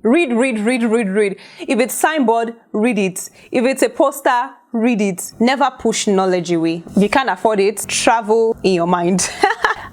Read, read, read, read, read. If it's signboard, read it. If it's a poster, read it. Never push knowledge away. If you can't afford it, travel in your mind.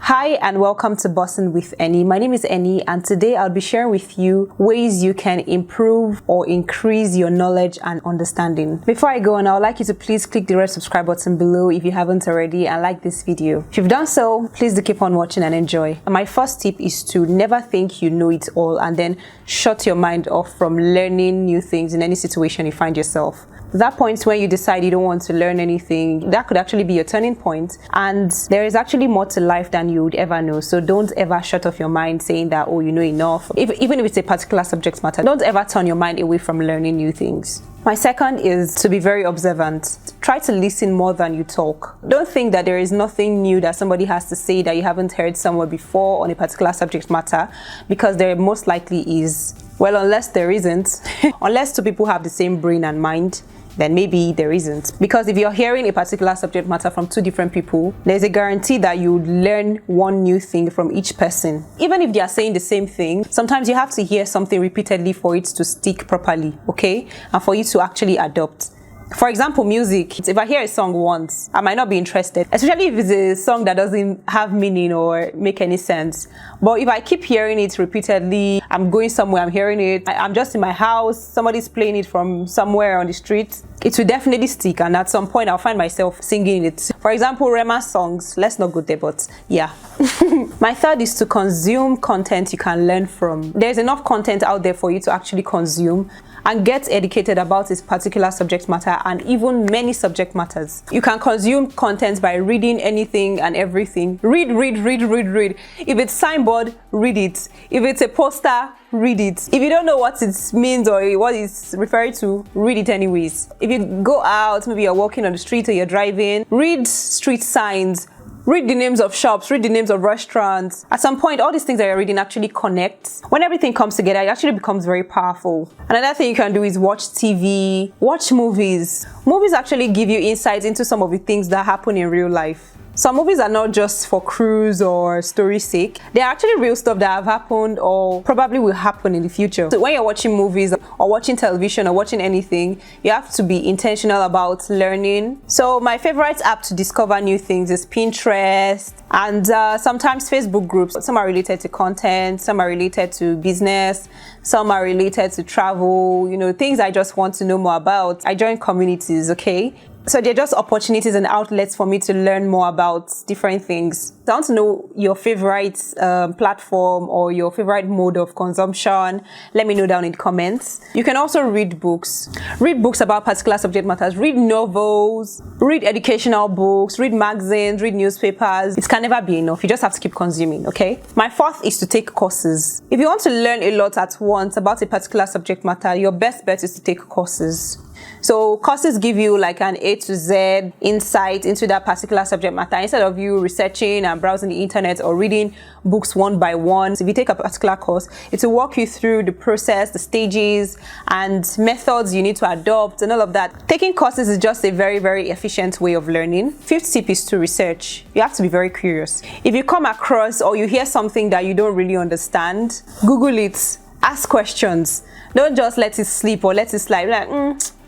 Hi and welcome to Bussin' with Annie. My name is Annie and today I'll be sharing with you ways you can improve or increase your knowledge and understanding. Before I go on, I would like you to please click the red subscribe button below if you haven't already and like this video. If you've done so, please do keep on watching and enjoy. And my first tip is to never think you know it all and then shut your mind off from learning new things in any situation you find yourself. That point when you decide you don't want to learn anything, that could actually be your turning point. And there is actually more to life than you would ever know. So don't ever shut off your mind saying that, oh, you know enough. Even if it's a particular subject matter, don't ever turn your mind away from learning new things. My second is to be very observant. Try to listen more than you talk. Don't think that there is nothing new that somebody has to say that you haven't heard somewhere before on a particular subject matter, because there most likely is. Well, unless there isn't. Unless two people have the same brain and mind, then maybe there isn't. Because if you're hearing a particular subject matter from two different people, there's a guarantee that you would learn one new thing from each person. Even if they are saying the same thing, sometimes you have to hear something repeatedly for it to stick properly, okay? And for you to actually adopt. For example, music. If I hear a song once, I might not be interested, especially if it's a song that doesn't have meaning or make any sense. But if I keep hearing it repeatedly, I'm going somewhere, I'm hearing it, I'm just in my house, somebody's playing it from somewhere on the street, it will definitely stick, and at some point I'll find myself singing it. For example, Rema songs. Let's not go there, but yeah. My third is to consume content you can learn from. There's enough content out there for you to actually consume and get educated about this particular subject matter and even many subject matters. You can consume content by reading anything and everything. Read, read, read, read, read. If it's signboard, read it. If it's a poster, read it. If you don't know what it means or what it's referring to, read it anyways. If you go out, maybe you're walking on the street or you're driving, read street signs. Read the names of shops, read the names of restaurants. At some point, all these things that you're reading actually connect. When everything comes together, it actually becomes very powerful. Another thing you can do is watch TV, watch movies. Movies actually give you insights into some of the things that happen in real life. Some movies are not just for cruise or story's sake. They're actually real stuff that have happened or probably will happen in the future. So when you're watching movies or watching television or watching anything, you have to be intentional about learning. So my favorite app to discover new things is Pinterest and sometimes Facebook groups. Some are related to content, some are related to business, some are related to travel, things I just want to know more about. I join communities, okay? So they're just opportunities and outlets for me to learn more about different things. I want to know your favorite platform or your favorite mode of consumption. Let me know down in the comments. You can also read books. Read books about particular subject matters. Read novels, read educational books, read magazines, read newspapers. It can never be enough. You just have to keep consuming, okay? My fourth is to take courses. If you want to learn a lot at once about a particular subject matter, your best bet is to take courses. So courses give you like an A to Z insight into that particular subject matter instead of you researching and browsing the internet or reading books one by one. So if you take a particular course, it will walk you through the process, the stages and methods you need to adopt and all of that. Taking courses is just a very, very efficient way of learning. Fifth tip is to research. You have to be very curious. If you come across or you hear something that you don't really understand, Google it, ask questions. Don't just let it sleep or let it slide. Like,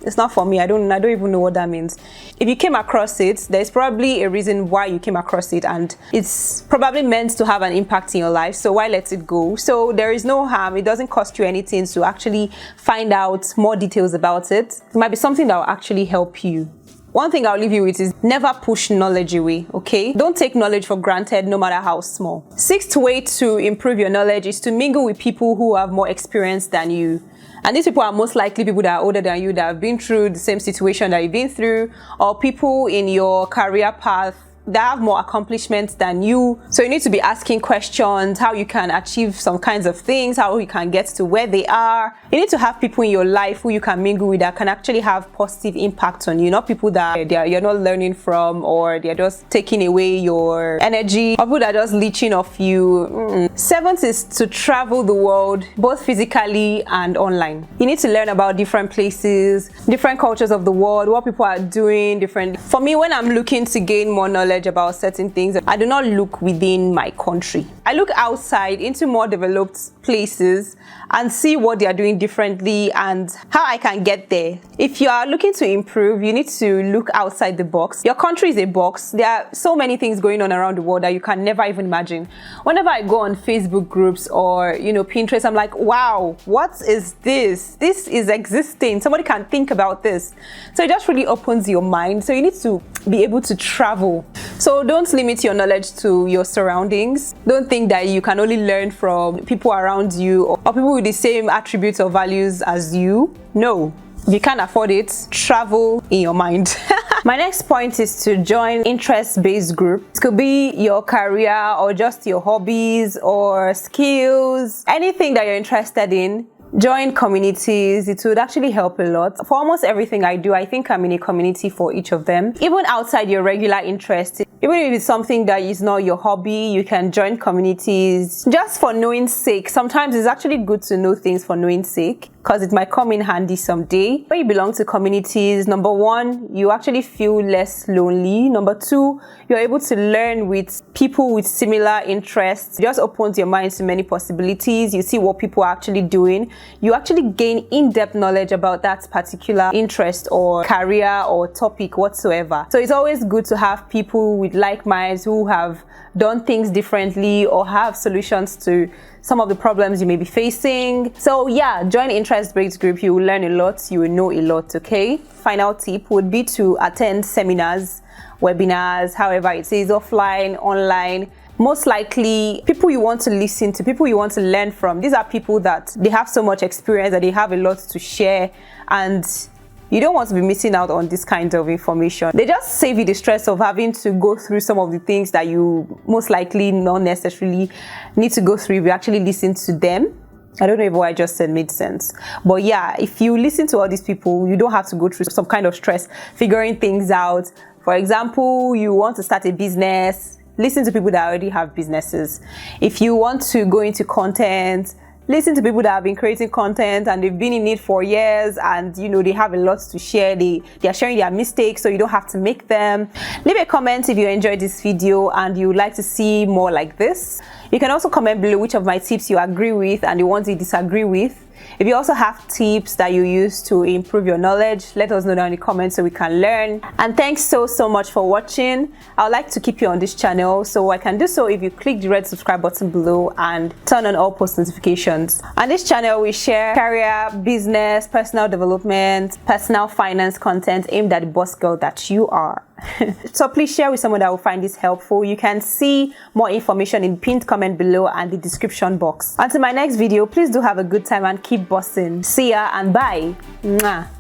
it's not for me. I don't even know what that means. If you came across it, there's probably a reason why you came across it and it's probably meant to have an impact in your life. So why let it go? So there is no harm. It doesn't cost you anything to actually find out more details about it. It might be something that will actually help you. One thing I'll leave you with is never push knowledge away, okay? Don't take knowledge for granted, no matter how small. Sixth way to improve your knowledge is to mingle with people who have more experience than you. And these people are most likely people that are older than you, that have been through the same situation that you've been through, or people in your career path that have more accomplishments than you. So you need to be asking questions, how you can achieve some kinds of things, how you can get to where they are. You need to have people in your life who you can mingle with that can actually have positive impact on you, not people that you're not learning from, or they're just taking away your energy, or people that are just leeching off you. Seventh is to travel the world, both physically and online. You need to learn about different places, different cultures of the world, what people are doing differently. For me, when I'm looking to gain more knowledge about certain things, I do not look within my country. I look outside into more developed places and see what they are doing differently and how I can get there. If you are looking to improve, you need to look outside the box. Your country is a box. There are so many things going on around the world that you can never even imagine. Whenever I go on Facebook groups or Pinterest, I'm like, wow, what is this? This is existing. Somebody can think about this. So it just really opens your mind. So you need to be able to travel. So don't limit your knowledge to your surroundings. Don't think that you can only learn from people around you or people with the same attributes or values as you. No, if you can't afford it, travel in your mind. My next point is to join interest-based groups. It could be your career or just your hobbies or skills, anything that you're interested in. Join communities. It would actually help a lot. For almost everything I do, I think I'm in a community for each of them. Even outside your regular interest, even if it's something that is not your hobby, you can join communities just for knowing sake. Sometimes it's actually good to know things for knowing sake, because it might come in handy someday. When you belong to communities, number one, you actually feel less lonely. Number two, you're able to learn with people with similar interests. It just opens your mind to many possibilities. You see what people are actually doing. You actually gain in-depth knowledge about that particular interest or career or topic whatsoever. So it's always good to have people with like minds who have done things differently or have solutions to some of the problems you may be facing. So yeah, join interest-based group. You will learn a lot, you will know a lot, okay? Final tip would be to attend seminars, webinars, however it is, offline, online. Most likely, people you want to listen to, people you want to learn from. These are people that they have so much experience that they have a lot to share, and you don't want to be missing out on this kind of information. They just save you the stress of having to go through some of the things that you most likely not necessarily need to go through if you actually listen to them. I don't know if what I just said made sense. But yeah, if you listen to all these people, you don't have to go through some kind of stress figuring things out. For example, you want to start a business, listen to people that already have businesses. If you want to go into content, listen to people that have been creating content and they've been in it for years, and they have a lot to share. They are sharing their mistakes, so you don't have to make them. Leave a comment if you enjoyed this video and you would like to see more like this. You can also comment below which of my tips you agree with and the ones you disagree with. If you also have tips that you use to improve your knowledge, let us know down in the comments so we can learn. And thanks so much for watching. I would like to keep you on this channel, so I can do so if you click the red subscribe button below and turn on all post notifications. On this channel, we share career, business, personal development, personal finance content aimed at the boss girl that you are. So please share with someone that will find this helpful. You can see more information in the pinned comment below and the description box. Until my next video, please do have a good time and keep bossing. See ya and bye. Mwah.